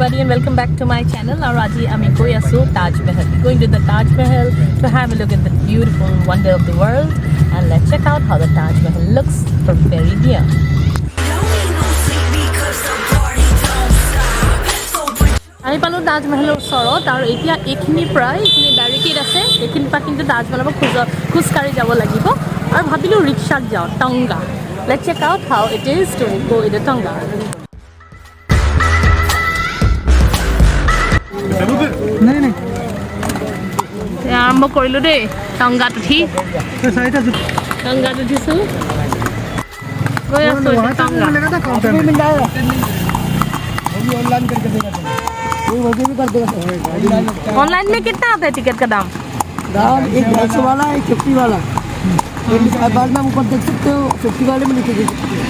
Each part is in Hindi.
everybody and welcome back to my channel. Now Raji Ami Koi Asu Taj Mahal. We're going to the Taj Mahal to have a look at the beautiful wonder of the world, and let's check out how the Taj Mahal looks from very near. আমি পালো তাজমহলৰ ওচৰত আৰু এতিয়া এইখিনি প্ৰায় এইখিনি ব্যাৰিকেড আছে এইখিনি পৰা কিন্তু তাজমহলৰ খোজকাঢ়ি যাব লাগিব আৰু ভাবিলো ৰিক্সাত যাওঁ টংগা let's check out how it is to go in the Tonga. नहीं আৰম্ভ কৰিলো দেই টংগাত উঠি টংগাত উঠিছো গৈ আছো টংগা ऑनलाइन करके देगा वैसे भी कर देगा ऑनलाइन में कितना आता है टिकट का दाम एक 100 वाला एक 50 वाला बाद में ऊपर देख सकते हो 50 वाले में नीचे देख सकते हो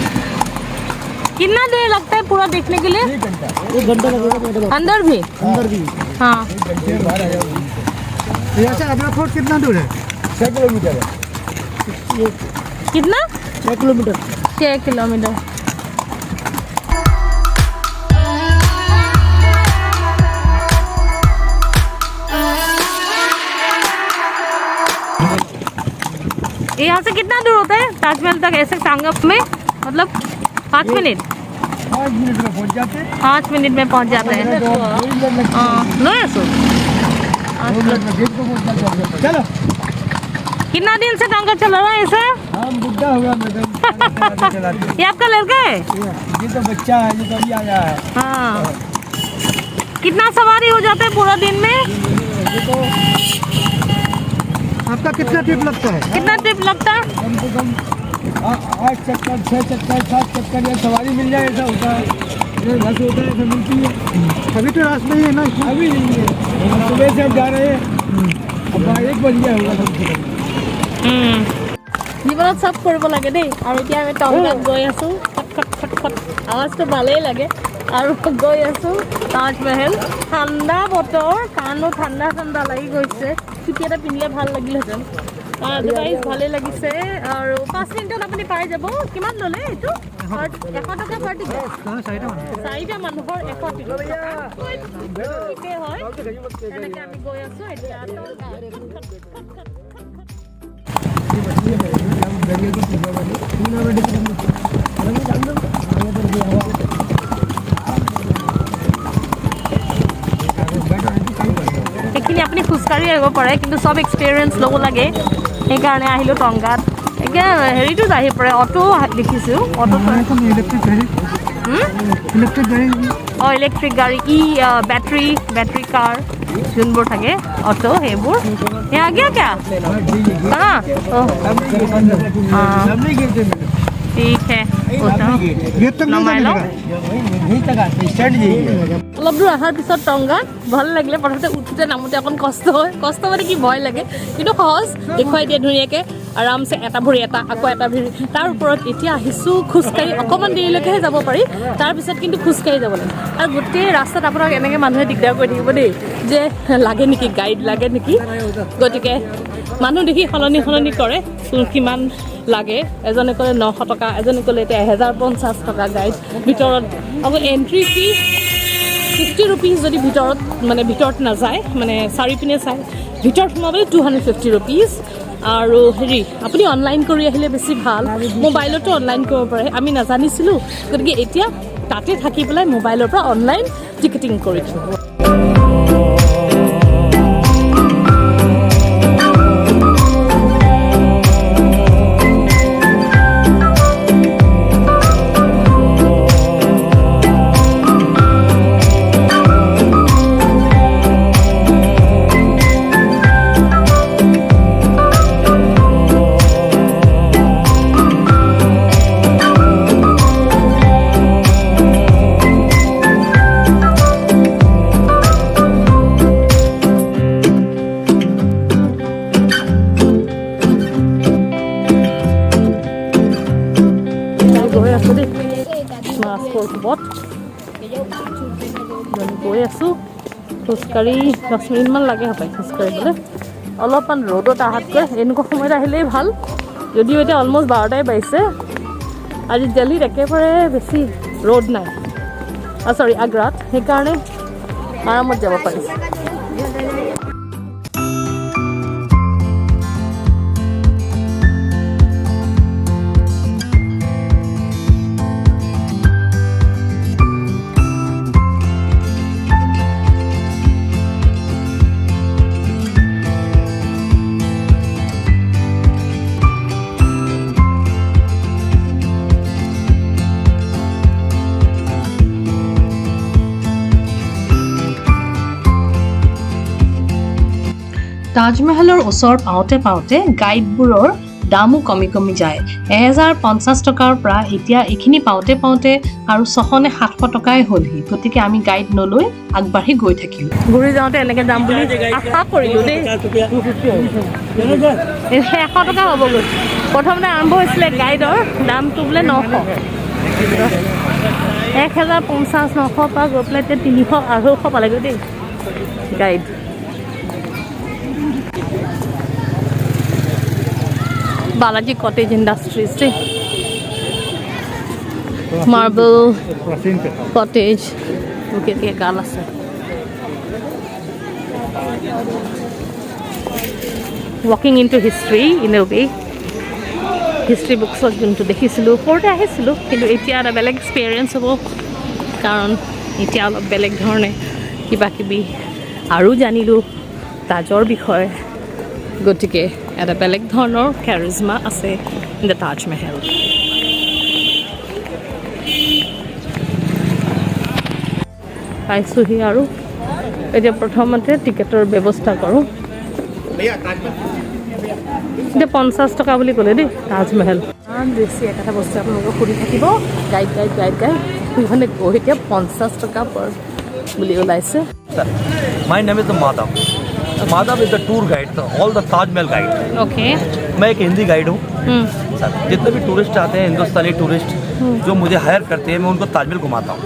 कितना देर लगता है पूरा देखने के लिए 1 घंटा लगेगा अंदर भी हाँ यहाँ से अपना फोर्ट कितना दूर है 6 किलोमीटर है कितना 6 किलोमीटर 6 किलोमीटर यहाँ से कितना दूर होता है ताजमहल तक ऐसे टांगा में मतलब 5 मिनट 5 मिनट में पहुँच जाते हैं 5 मिनट में पहुँच जाते हैं लो ऐसो चलो कितना दिन से टांगा चल रहा है ऐसे हम बुढ़ा हुआ मैडम ये आपका लड़का है ये तो बच्चा है ये तो अभी आया है हाँ कितना सवारी हो जाता है पूरा दिन में देखो आपका कितना ट्रिप लगता है कितना ट्रिप लगता है कम से कम 8 चक्कर 6 चक्कर 7 चक्कर या सवारी मिल जाए ऐसा होता है रस होता है ऐसा मिलती है अभी तो रास नहीं है ना अभी नहीं है सुबह से हम जा रहे हैं अब 1 बज गया होगा कम से कम জীৱনত সব কৰিব লাগে দেই আৰু এতিয়া আমি টংগাত গৈ আছো খট খট খট আৱাজটো ভালেই লাগে আৰু গৈ আছো তাজমহল ঠাণ্ডা বতৰ কাণো ঠাণ্ডা ঠাণ্ডা লাগি গৈছে চুটি এটা পিন্ধিলে ভাল লাগিলহেঁতেন আদাৰৱাইজ ভালেই লাগিছে আৰু 5 মিনিটত আপুনি পাই যাব কিমান ল'লে এইটো 100 টকা পাৰ টিকেট 4টা মানুহৰ 100 টিকেট ঠিকেই হয় তেনেকৈ আমি গৈ আছো এতিয়া এইখিনি আপুনি খোজকাঢ়ি আহিব পাৰে কিন্তু সব এক্সপিৰিয়েঞ্চ ল'ব লাগে সেইকাৰণে আহিলোঁ টংগাত এতিয়া হেৰিটো আহি পৰে অটো দেখিছোঁ অটো অঁ ইলেক্ট্ৰিক গাড়ী বেটাৰী কাৰ যোনবোৰ থাকে অটো সেইবোৰ यहाँ गया क्या कहाँ ठीक है অলপ দূৰ অহাৰ পিছত টংগাত ভাল লাগিলে প্ৰথমতে উঠোতে নামোতে অকণ কষ্ট মানে কি ভয় লাগে কিন্তু সহজ দেখুৱাই দিয়ে ধুনীয়াকৈ আৰামছে এটা ভৰি এটা আকৌ এটা ভৰি তাৰ ওপৰত এতিয়া আহিছোঁ খোজকাঢ়ি অকণমান দেৰিলৈকেহে যাব পাৰি তাৰপিছত কিন্তু খোজকাঢ়ি যাব লাগে আৰু গোটেই ৰাস্তাত আপোনাক এনেকৈ মানুহে দিগদাৰ কৰি থাকিব দেই যে লাগে নেকি গাইড লাগে নেকি গতিকে মানুহ দেখি সলনি কৰে কিমান লাগে এজনে ক'লে 900 টকা এজনে ক'লে এতিয়া 1050 টকা গাইড ভিতৰত আকৌ এণ্ট্ৰি ফি 50 रुपीज যদি ভিতৰত নাযায় মানে চাৰিপিনে চাই ভিতৰত সোমাবলৈ 250 रुपीज আৰু হেৰি আপুনি অনলাইন কৰি আহিলে বেছি ভাল মোবাইলতো অনলাইন কৰিব পাৰে আমি নাজানিছিলোঁ গতিকে এতিয়া তাতে থাকি পেলাই মোবাইলৰ পৰা অনলাইন টিকেটিং কৰিছোঁ গৈ আছোঁ খোজকাঢ়ি 10 মিনিটমান লাগে হ'ব খোজকাঢ়িবলৈ অলপমান ৰ'দত আহাতকৈ এনেকুৱা সময়ত আহিলেই ভাল যদিও এতিয়া অলমষ্ট 12টাই বাজিছে আজি দিল্লীত একেবাৰে বেছি ৰ'দ নাই আগ্ৰাত সেইকাৰণে আৰামত যাব পাৰি। তাজমহলৰ ওচৰ পাওঁতে পাওঁতে গাইডবোৰৰ দামো কমি কমি যায়। 1050 টকাৰ পৰা এতিয়া এইখিনি পাওঁতে পাওঁতে আৰু 600 নে 700 টকাই হ'লহি। গতিকে আমি গাইড নলৈ আগবাঢ়ি গৈ থাকিলোঁ। ঘূৰি যাওঁতে এনেকৈ যাম বুলি আশা কৰিলোঁ দেই। 100 টকা হ'বগৈ। প্ৰথমতে আৰম্ভ হৈছিলে গাইডৰ দামটো বোলে 900। 1050 900 পৰা গৈ পেলাই এতিয়া 300 250 পালেগৈ দেই গাইড। बालाजी कॉटेज इंडस्ट्रीज से मार्बल कॉटेज के गाल আছে walking into history in a way history books যোনটো দেখিছিলোঁ পঢ়তে আহিছিলোঁ কিন্তু এতিয়া এটা বেলেগ এক্সপিৰিয়েঞ্চ হ'ব কাৰণ এতিয়া অলপ বেলেগ ধৰণে কিবা কিবি আৰু জানিলোঁ তাজৰ বিষয়ে গতিকে এটা বেলেগ ধৰণৰ কেৰিজমা আছে ইন দ্য তাজমহল। পাইছোঁহি আৰু এতিয়া প্ৰথমতে টিকেটৰ ব্যৱস্থা কৰোঁ। এতিয়া 50 টকা বুলি ক'লে দেই তাজমহল। বেছি এটা বস্তু আপোনালোকক সুধি থাকিব গাইড মানে গৈ এতিয়া 50 টকা পৰ বুলি ওলাইছে। My name is Madhav. Madhav is the tour guide, all the Taj Mahal guide. Okay मैं एक हिंदी गाइड हूँ। सर जितने भी टूरिस्ट आते हैं हिंदुस्तानी टूरिस्ट जो मुझे हायर करते हैं मैं उनको ताजमहल घुमाता हूँ।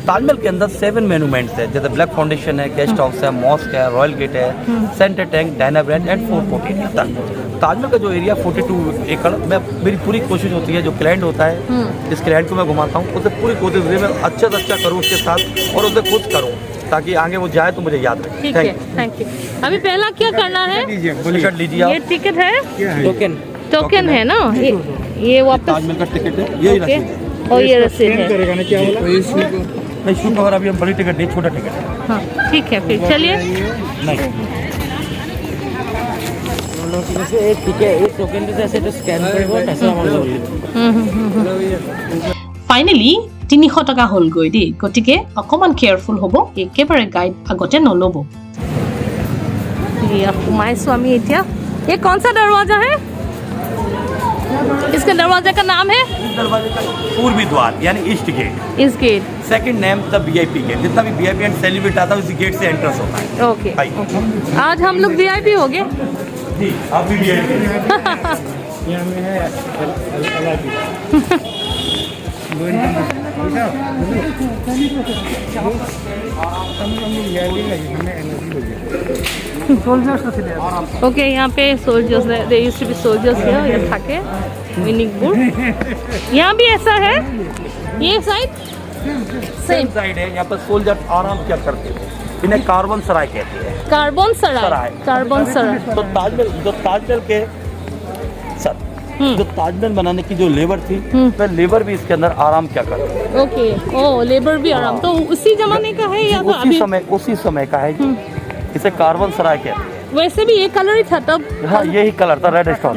ताजमहल के अंदर 7 मोन्यूमेंट्स है जैसे ब्लैक फाउंडेशन है, गेस्ट हाउस है, मॉस्क है, रॉयल गेट है, centre tank, Diana brand and fort court area तक। ताजमहल का जो एरिया 42 एकड़ मैं मेरी पूरी कोशिश होती है जो क्लाइंट होता है जिस क्लाइंट को मैं घुमाता हूँ उसे पूरी कोशिश मैं अच्छे से अच्छा करूँ उसके साथ और उसे खुश करूँ ताकि आगे वो जाए तो मुझे याद रहे। ठीक है थैंक यू। अभी पहला क्या करना है टिकट लीजिए ये आप। टिकट है टोकन टोकन है ना ये वापस ताजमहल का टिकट है यही ओके रसीद है। और ये रसीद है नहीं शू कवर अभी हम बड़ी टिकट नहीं छोटा टिकट है। हाँ ठीक है फिर चलिए। नहीं ফাইনেলি 300 টকা হ'লগৈ দেই গতিকে অকণমান কেয়াৰফুল হ'ব একেবাৰে গাইড আগতে নল'ব। সোমাইছোঁ আমি এতিয়া ये कौन सा दरवाजा है इसके दरवाजे का नाम है इस दरवाजे का पूर्वी द्वार यानी ईस्ट गेट। इस gate second name the VIP gate जितना भी वीआईपी एंड सेलिब्रेट आता है उसी गेट से एंट्रेंस होता है। ओके आइए। आज हम लोग वीआईपी हो गए जी आप भी वीआईपी ओके यहाँ पे soldiers there used to be soldiers here ये थाके मिनिकपुर यहाँ भी ऐसा है ये साइड सेम साइड है। यहाँ पर सोल्जर आराम क्या करते हैं इन्हें कार्बन सराय कहते हैं। कार्बन सराय तो ताजमहल के सर जो ताजमहल बनाने की जो लेबर थी वह लेबर भी इसके अंदर आराम क्या करती है। ओके ओ लेबर भी आराम तो उसी जमाने का है या तो उसी समय का है। इसे कार्बन सराय कहते हैं। वैसे भी ये कलर ही था तब। हाँ यही कलर था red stone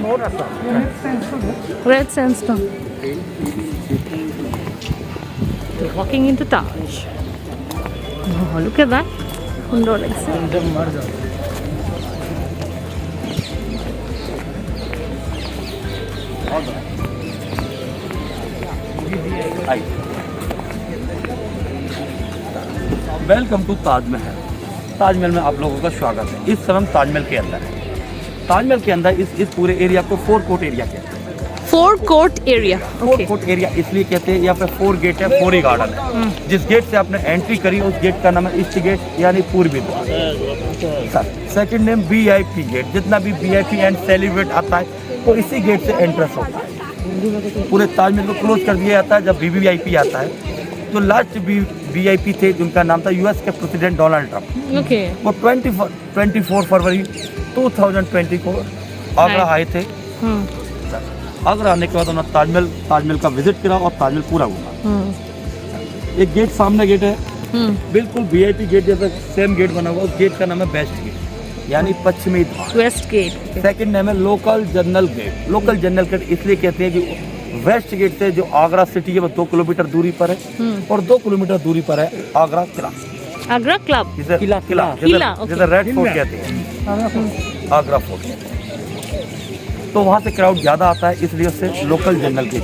red sandstone. Walking into Taj. Oh, look at that. সুন্দর লাগছে। Welcome to Taj Mahal. ताजमहल में आप लोगों का स्वागत है। इस समय हम ताजमहल के अंदर है। ताजमहल के अंदर इस पूरे एरिया को 4 कोर्ट एरिया कहते हैं। 4 कोर्ट एरिया 4 कोर्ट एरिया इसलिए कहते हैं यहाँ पे 4 गेट है 4 ही गार्डन है। जिस गेट से आपने एंट्री करी उस गेट का नाम है ईस्ट गेट यानी पूर्वी द्वार। सेकंड नेम वीआईपी गेट जितना भी वीआईपी एंड सेलिब्रेट आता है वो इसी गेट से एंट्रेंस होता है। पूरे ताजमहल को क्लोज कर दिया जाता है जब वीवीआईपी आता है जो लास्ट VIP थे उनका नाम था US के प्रेसिडेंट डोनाल्ड ट्रंप। ओके। वो 24 फरवरी 2024 आगरा आए थे। आगरा आने के बाद उन्होंने ताजमहल का विजिट करा और ताजमहल पूरा घूमा। एक गेट सामने गेट है, बिल्कुल VIP गेट जैसा सेम गेट बना हुआ, उस गेट का नाम है वेस्ट गेट यानी पश्चिमी द्वार, वेस्ट गेट। सेकंड नेम है local general gate. Local general gate इसलिए कहते हैं कि वेस्ट गेट से जो आगरा सिटी है वो 2 किलोमीटर दूरी पर है और 2 किलोमीटर दूरी पर है आगरा किला। आगरा क्लब, किला जैसे रेड फोर्ट कहते हैं, आगरा फोर्ट कहते हैं। तो वहाँ से क्राउड ज़्यादा आता है, इसलिए उससे लोकल जनरल गेट।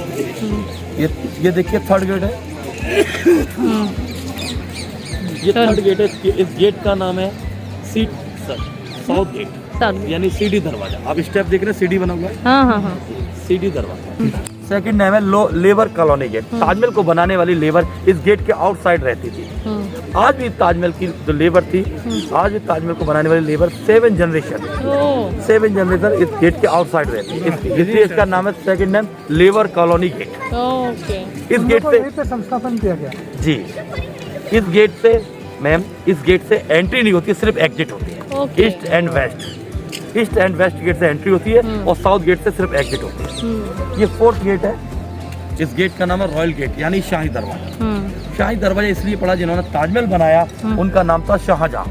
ये देखिए थर्ड गेट है, ये थर्ड गेट है। इस गेट का नाम है साउथ गेट यानी सीढ़ी दरवाजा। आप स्टेप देख रहे हैं, सीढ़ी बना हुआ है। हाँ। सीढ़ी दरवाजा। सेकंड नेम है लेबर कॉलोनी गेट। ताजमहल को बनाने वाली लेबर इस गेट के आउटसाइड रहती थी। आज भी ताजमहल की जो लेबर थी, आज भी ताजमहल को बनाने वाली लेबर 7 जनरेशन इस गेट के आउटसाइड रहती है, इसलिए इसका नाम है second name labour colony gate. इस गेट से संस्थापन किया गया जी। इस गेट से मैम, इस गेट से एंट्री नहीं होती, सिर्फ एग्जिट होती है। ईस्ट एंड वेस्ट गेट से एंट्री होती है और साउथ गेट से सिर्फ एग्जिट होती है। ये फोर्थ गेट है। इस गेट का नाम है रॉयल गेट यानी शाही दरवाजा। शाही दरवाजा इसलिए पड़ा, जिन्होंने ताजमहल बनाया उनका नाम था शाहजहां।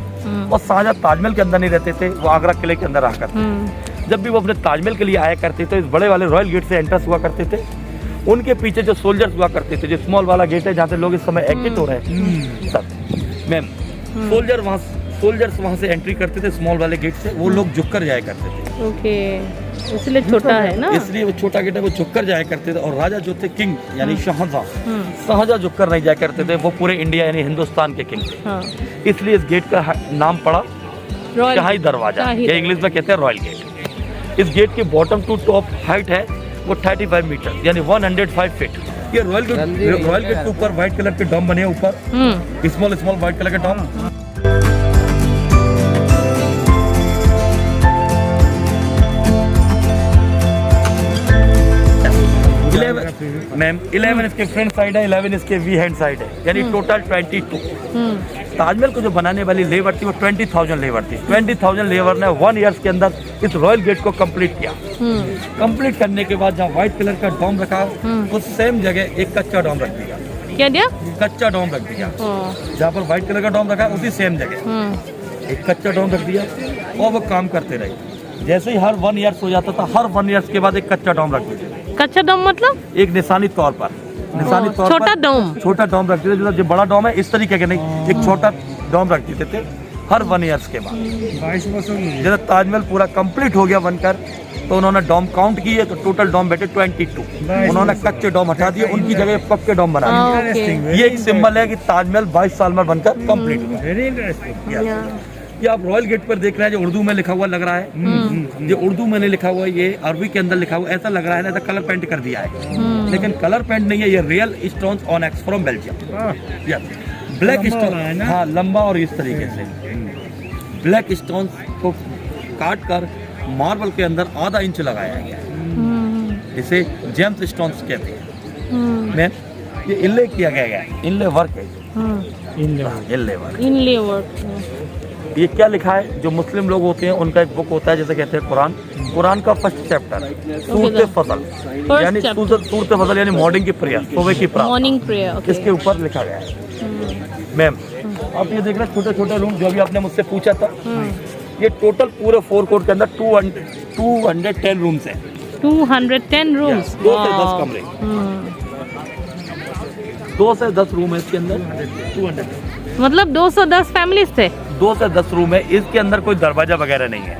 और शाहजहां ताजमहल के अंदर नहीं रहते थे, वो आगरा किले के अंदर रहा करते थे। जब भी वो अपने ताजमहल के लिए आया करते थे, इस बड़े वाले रॉयल गेट से एंट्रेंस हुआ करते थे। उनके पीछे जो सोल्जर्स हुआ करते थे, जो स्मॉल वाला गेट है जहाँ से लोग इस समय एग्जिट हो रहे हैं सब मैम, सोल्जर्स वहाँ से एंट्री करते थे स्मॉल वाले गेट से। वो लोग झुककर जाया करते थे। ओके, इसलिए छोटा है ना, इसलिए वो छोटा गेट है, वो झुककर जाया करते थे। और राजा जो थे किंग यानी शाहजहां झुककर नहीं जाया करते थे, वो पूरे इंडिया यानी हिंदुस्तान के किंग थे। इसलिए इस गेट का नाम पड़ा शाही दरवाजा, ये इंग्लिश में कहते हैं रॉयल गेट। इस गेट की बॉटम टू टॉप हाइट है वो 35 मीटर यानी 105 फीट। ये रॉयल गेट के ऊपर व्हाइट कलर के डॉम बने हैं, ऊपर स्मॉल व्हाइट कलर के डॉम। मैम 11 इसके फ्रंट साइड है, 11 इसके वी हैंड साइड है, यानी टोटल 22। ताजमहल को जो बनाने वाली लेबर थी वो 20,000 लेबर थी। 20,000 लेबर ने 1 ईयर के अंदर इस रॉयल गेट को कंप्लीट किया। कंप्लीट करने के बाद जहाँ व्हाइट कलर का डोम रखा, उस सेम जगह एक कच्चा डोम रख दिया। क्या दिया? कच्चा डोम रख दिया। जहाँ पर व्हाइट कलर का डोम रखा उसी सेम जगह एक कच्चा डोम रख दिया और वो काम करते रहे। जैसे ही हर 1 ईयर हो जाता था, हर 1 ईयर के बाद एक कच्चा डोम रख देते थे। कच्चा डोम मतलब एक निशानी तौर पर छोटा डोम रख देते थे। जो बड़ा डोम है इस तरीके के नहीं, एक छोटा डोम रख देते थे हर 1 ईयर के बाद। जब ताजमहल पूरा कंप्लीट हो गया बनकर, तो उन्होंने डोम काउंट किए तो टोटल डोम बैठे 22। उन्होंने कच्चे डोम हटा दिए, उनकी जगह पक्के डोम बना दिए। ये एक सिंबल है कि ताजमहल 22 साल में बनकर कंप्लीट हुआ। Very interesting. ये आप रॉयल गेट पर देख रहे हैं, जो उर्दू में लिखा हुआ लग रहा है, जो उर्दू में नहीं लिखा हुआ, ये अरबी के अंदर लिखा हुआ, ऐसा लग रहा है ना ऐसा कलर पेंट कर दिया है, लेकिन कलर पेंट नहीं है, ये real stones onyx from Belgium. Black stone, हाँ लंबा और इस तरीके से ब्लैक स्टोन्स को काट कर मार्बल के अंदर आधा इंच लगाया गया है, इसे जेम्स स्टोन्स कहते हैं। मैं ये इनले किया गया है, इनले वर्क है, इनले वर्क। ये क्या लिखा है, जो मुस्लिम लोग होते हैं उनका एक बुक होता है जिसे कहते हैं कुरान का फर्स्ट चैप्टर सूरत फजल यानी सूरत फजल यानी मॉर्निंग की प्रेयर, सुबह की प्रार्थना, इसके ऊपर लिखा गया है। मैम आप ये देख रहे हैं छोटे छोटे रूम, जो भी आपने मुझसे पूछा था, ये टोटल पूरे 4 कोर्ट के अंदर 210 रूम्स हैं। 210 रूम्स, 2 से 10 कमरे, 2 से 10 रूम है इसके अंदर। 200 मतलब 210 फैमिलीज थे। 2 से 10 रूम है, इसके अंदर कोई दरवाजा वगैरह नहीं है।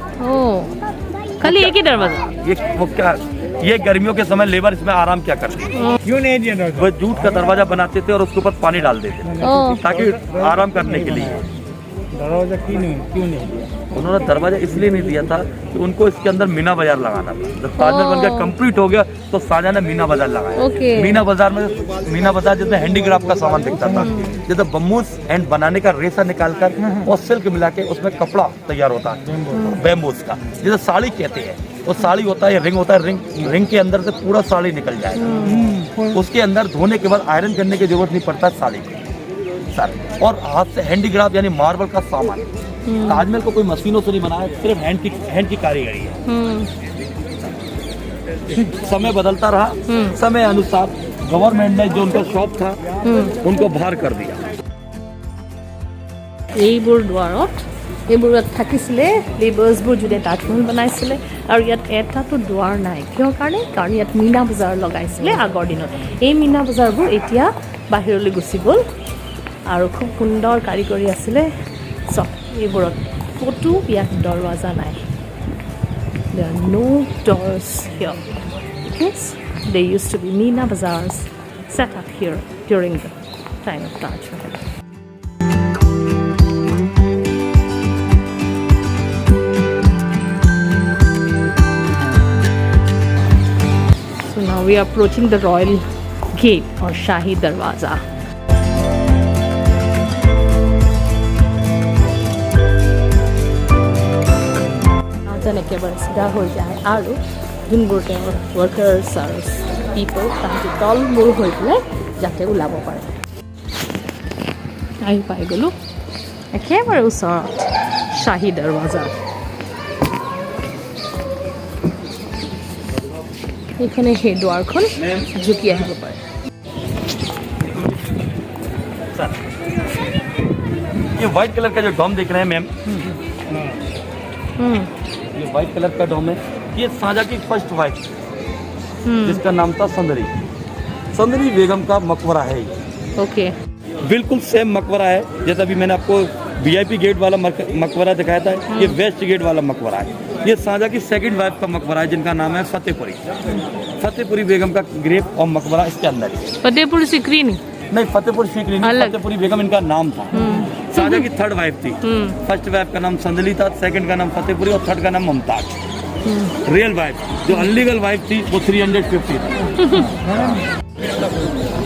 खाली एक ही दरवाजा। ये वो क्या, ये गर्मियों के समय लेबर इसमें आराम क्या करती है, क्यों नहीं दिया? वो जूट का दरवाजा बनाते थे और उसके ऊपर पानी डाल देते थे ताकि आराम करने के लिए। दरवाजा क्यों नहीं? उन्होंने दरवाजा इसलिए नहीं दिया था कि उनको इसके अंदर मीना बाजार लगाना था। जब ताजमहल बनकर कंप्लीट हो गया तो शाहजहां ने मीना बाजार लगाया। मीना बाजार जिसमें हैंडीक्राफ्ट का सामान बिकता था, जैसे बम्बूस एंड बनाने का रेशा निकालकर और सिल्क मिला के उसमें कपड़ा तैयार होता है बैम्बूस का, जैसे साड़ी कहते हैं, वो साड़ी होता है, रिंग होता है, रिंग के अंदर से पूरा साड़ी निकल जाएगा। उसके अंदर धोने के बाद आयरन करने की जरूरत नहीं पड़ता साड़ी सर। और हाथ से हैंडीक्राफ्ट यानी मार्बल का सामान, ताजमहल को कोई मशीनों से नहीं बनाया, सिर्फ हैंड की कारीगरी है। समय बदलता रहा, समय अनुसार गवर्नमेंट ने जो उनका शॉप था उनको बाहर कर दिया। এইবোৰ দুৱাৰত এইবোৰত থাকিছিলে লেবাৰ্ছবোৰ যোনে তাজমহল বনাইছিলে। আৰু ইয়াত এটাতো দুৱাৰ নাই, কিয় কাৰণে? কাৰণ ইয়াত মীনা বজাৰ লগাইছিলে আগৰ দিনত। এই মীনা বজাৰবোৰ এতিয়া বাহিৰলৈ গুচি গ'ল আৰু খুব সুন্দৰ কাৰিকৰী আছিলে চব। এইবোৰত ক'তো ইয়াত দৰৱাজা নাই। There are no doors here because there used to be Meena Bazaars set up here during the time of Taj Mahal. So now we are approaching the royal gate or Shahi Darwaza. যেন একেবাৰে চিধা হৈ যায় আৰু যোনবোৰ তেওঁৰ ৱৰ্কাৰ্ছ আৰু পিপল তাহাঁতি তল মূৰ হৈ পেলাই যাতে ওলাব পাৰে। আহি পাই গ'লোঁ একেবাৰে ওচৰত শ্বাহী দৰৱাজা। এইখনে সেই দুৱাৰখন ঝুকি আহিব পাৰে। ये व्हाइट कलर का जो डोम देख रहे हैं मैम, ये व्हाइट कलर का डोम है। ये शाहजहां की फर्स्ट वाइफ जिसका नाम था संदरी बेगम का मकबरा है ये। ओके, बिल्कुल सेम मकबरा है जैसा अभी मैंने आपको वीआईपी गेट वाला मकबरा दिखाया था। ये वेस्ट गेट वाला मकबरा है। ये शाहजहां की सेकंड वाइफ का मकबरा है जिनका नाम है फतेहपुरी बेगम का ग्रेव और मकबरा इसके अंदर है। फतेहपुर सिकरी नहीं, फतेहपुर सीकरी नहीं, फतेहपुरी बेगम इनका नाम था। शाहजहां की थर्ड वाइफ थी। फर्स्ट वाइफ का नाम संदली था, सेकंड का नाम फतेहपुरी और थर्ड का नाम मुमताज। रियल वाइफ जो अनलीगल वाइफ थी वो 350 था।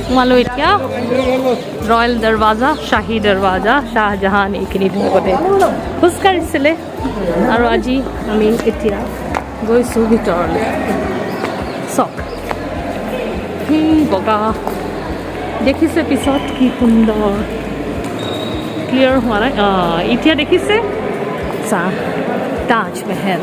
তোমালোক এতিয়া ৰয়েল দৰৱাজা শ্বাহী দৰৱাজা শ্বাহজাহান এইখিনি আগতে খোজকাঢ়িছিলে আৰু আজি আমি এতিয়া গৈছোঁ ভিতৰলৈ। চক সেই বগা দেখিছে পিছত কি সুন্দৰ ক্লিয়াৰ হোৱা নাই। এতিয়া দেখিছে চাহ তাজমহল।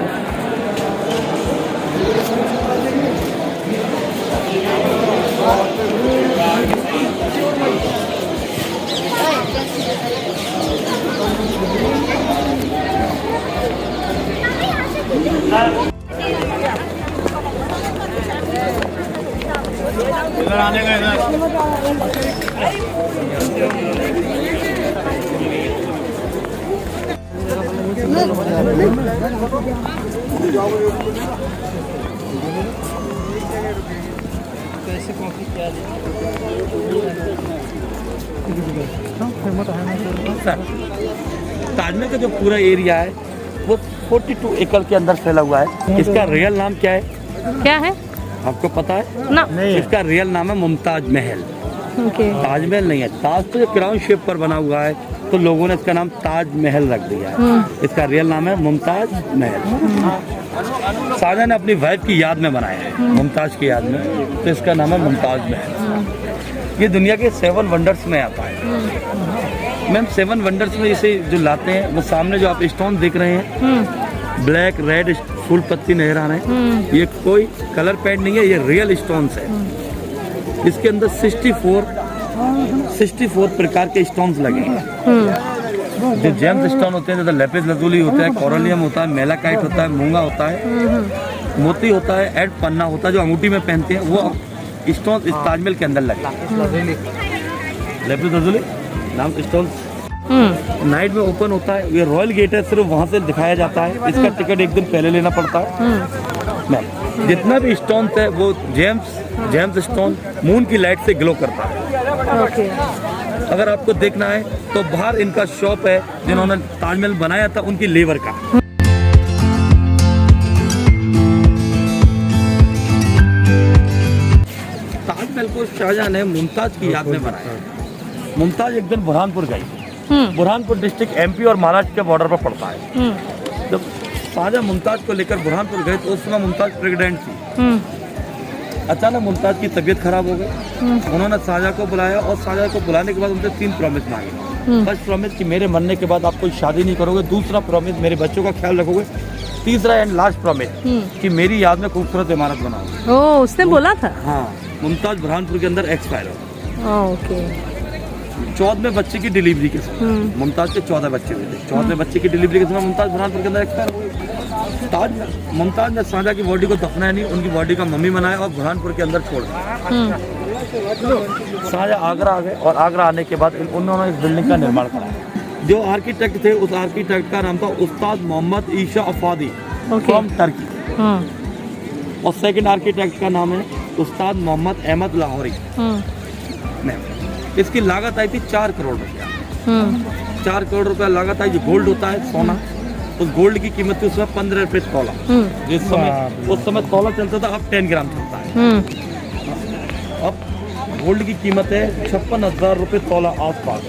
ताजमहल का जो पूरा एरिया है वो 42 एकड़ के अंदर फैला हुआ है। इसका रियल नाम क्या है? क्या है आपको पता है? ना। इसका रियल नाम है मुमताज महल। ओके, ताजमहल नहीं है। ताज तो जो क्राउन शेप पर बना हुआ है तो लोगों ने इसका नाम ताज महल रख दिया है। इसका रियल नाम है मुमताज महल। शाहजहां ने अपनी वाइफ की याद में बनाया है, मुमताज की याद में, तो इसका नाम है मुमताज महल। ये दुनिया के 7 वंडर्स में आता है मैम। 7 वंडर्स में इसे जो लाते हैं वो सामने जो आप स्टोन देख रहे हैं ब्लैक रेड फूल पत्ती नजर आ रहे हैं, ये कोई कलर पेंट नहीं है, ये रियल स्टोन्स है। इसके अंदर 64 प्रकार के स्टोन्स लगे हैं। जो जेम्स स्टोन होते हैं, जैसे लेपिस लजुली होता है, कोरोलियम होता है, मेलाकाइट होता है, मूंगा होता है, मोती होता है, एड पन्ना होता है जो अंगूठी में पहनते हैं, वो स्टोन इस ताजमहल के अंदर लगे। लेपिस लजुली नाम स्टोन नाइट में ओपन होता है। ये रॉयल गेट है, सिर्फ वहाँ से दिखाया जाता है। इसका टिकट एक दिन पहले लेना पड़ता है मैम। जितना भी स्टोन है वो जेम्स स्टोन मून की लाइट से ग्लो करता है। ओके, अगर आपको देखना है तो बाहर इनका शॉप है, जिन्होंने ताजमहल बनाया था उनकी लेबर का। ताजमहल को शाहजहां ने मुमताज की याद में बनाया। मुमताज एक दिन बुरहानपुर गई। बुरहानपुर डिस्ट्रिक्ट एमपी और महाराष्ट्र के बॉर्डर पर पड़ता है। जब शाहजहां मुमताज़ को लेकर बुरहानपुर गए तो उस समय मुमताज़ प्रेग्नेंट थी। अचानक मुमताज़ की तबीयत खराब हो गई। उन्होंने शाहजहां को बुलाया और शाहजहां को बुलाने के बाद उनसे 3 प्रॉमिस मांगे। फर्स्ट प्रॉमिस कि मेरे मरने के बाद आप कोई शादी नहीं करोगे, दूसरा प्रॉमिस मेरे बच्चों का ख्याल रखोगे, तीसरा एंड लास्ट प्रॉमिस कि मेरी याद में खूबसूरत इमारत बनाओगे। ओह, उसने बोला था। हाँ, मुमताज़ बुरहानपुर के अंदर एक्सपायर हो। ओके। 14वें बच्चे की डिलीवरी के समय मुमताज़ के 14 बच्चे हुए थे। 14वें बच्चे की डिलीवरी के समय मुमताज़ बुरहानपुर के अंदर एक्सपायर हो गई। मुमताज़ ने शाहजहां की बॉडी को दफनाया नहीं, उनकी बॉडी का मम्मी बनाया और बुरहानपुर के अंदर छोड़ दिया। शाहजहां आगरा आ गए और आगरा आने के बाद उन्होंने इस बिल्डिंग का निर्माण कराया। जो आर्किटेक्ट थे उस आर्किटेक्ट का नाम था उस्ताद मोहम्मद ईशा अफादी फ्रॉम टर्की। और सेकंड आर्किटेक्ट का नाम है उस्ताद मोहम्मद अहमद लाहौरी। इसकी लागत आई थी 4 करोड़ रुपया। 4 करोड़ रुपया लागत आई। जो गोल्ड होता है सोना, उस गोल्ड की कीमत थी उस समय 15 रुपये तोला। जिस समय उस समय तोला चलता था, अब 10 ग्राम चलता है। अब गोल्ड की कीमत है 56,000 रुपये तोला आसपास।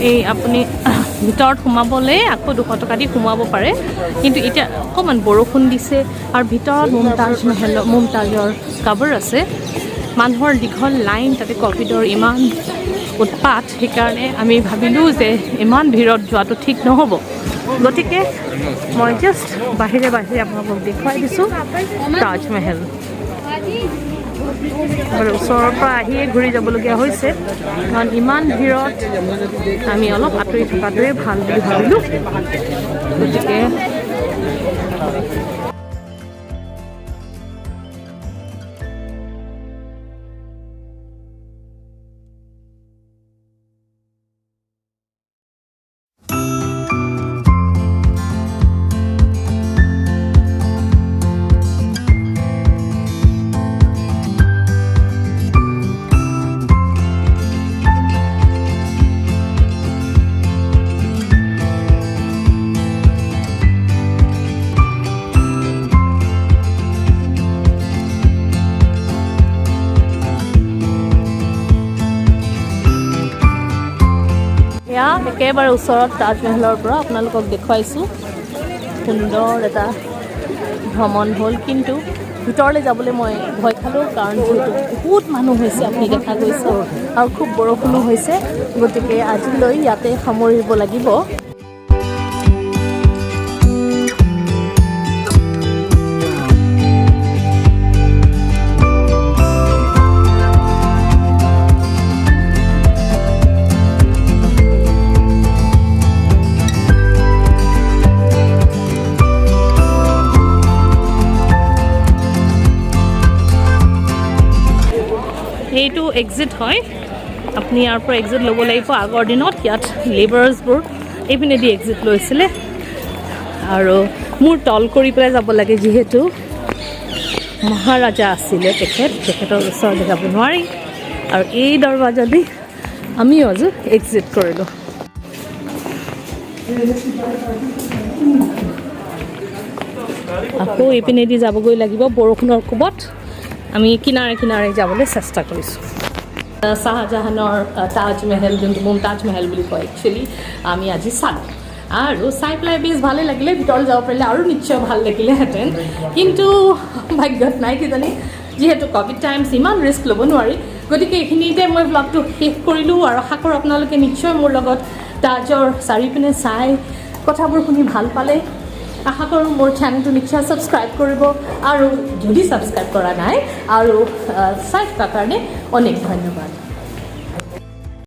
এই আপুনি ভিতৰত সোমাবলৈ আকৌ 200 টকা দি সোমাব পাৰে, কিন্তু এতিয়া অকণমান বৰষুণ দিছে আৰু ভিতৰত মুমতাজৰ কাবৰ আছে। মানুহৰ দীঘল লাইন, তাতে ক'ভিডৰ ইমান উৎপাত, সেইকাৰণে আমি ভাবিলোঁ যে ইমান ভিৰত যোৱাটো ঠিক নহ'ব। গতিকে মই জাষ্ট বাহিৰে বাহিৰে আপোনালোকক দেখুৱাই দিছোঁ তাজমহল। আৰু ওচৰৰ পৰা আহিয়ে ঘূৰি যাবলগীয়া হৈছে, কাৰণ ইমান ভিৰত আমি অলপ আঁতৰি থকাটোৱে ভাল বুলি ভাবিলোঁ। গতিকে এয়া একেবাৰে ওচৰত তাজমহলৰ পৰা আপোনালোকক দেখুৱাইছোঁ। সুন্দৰ এটা ভ্ৰমণ হ'ল, কিন্তু ভিতৰলৈ যাবলৈ মই ভয় খালোঁ, কাৰণ যিহেতু বহুত মানুহ হৈছে আপুনি দেখা গৈছে আৰু খুব বৰষুণো হৈছে। গতিকে আজিলৈ ইয়াতে সামৰিব লাগিব। এইটো এক্সিট হয়, আপুনি ইয়াৰ পৰা এক্সিট ল'ব লাগিব। আগৰ দিনত ইয়াত লেবাৰ্ছবোৰ এইপিনেদি এক্সিট লৈছিলে, আৰু মোৰ তল কৰি পেলাই যাব লাগে, যিহেতু মহাৰাজা আছিলে তেখেতৰ ওচৰলৈ যাব নোৱাৰি। আৰু এই দৰৱাজা দি আমি আজি এক্সিট কৰিলোঁ। আকৌ এইপিনেদি যাবগৈ লাগিব। বৰষুণৰ কোবত আমি কিনাৰে কিনাৰে যাবলৈ চেষ্টা কৰিছোঁ। শাহজাহানৰ তাজমহল, যোনটো মুমতাজ মহল বুলি কয়, একচুৱেলি আমি আজি চালোঁ আৰু চাই পেলাই বেছ ভালেই লাগিলে। ভিতৰলৈ যাব পাৰিলে আৰু নিশ্চয় ভাল লাগিলেহেঁতেন, কিন্তু ভাগ্যত নাই কিজানি, যিহেতু ক'ভিড টাইমছ, ইমান ৰিস্ক ল'ব নোৱাৰি। গতিকে এইখিনিতে মই ব্লগটো শেষ কৰিলোঁ, আৰু আশা কৰোঁ আপোনালোকে নিশ্চয় মোৰ লগত তাজৰ চাৰিওপিনে চাই কথাবোৰ শুনি ভাল পালে। আশা কৰোঁ মোৰ চেনেলটো নিশ্চয় ছাবস্ক্ৰাইব কৰিব, আৰু যদি ছাবস্ক্ৰাইব কৰা নাই আৰু চাই থকাৰ কাৰণে অনেক ধন্যবাদ।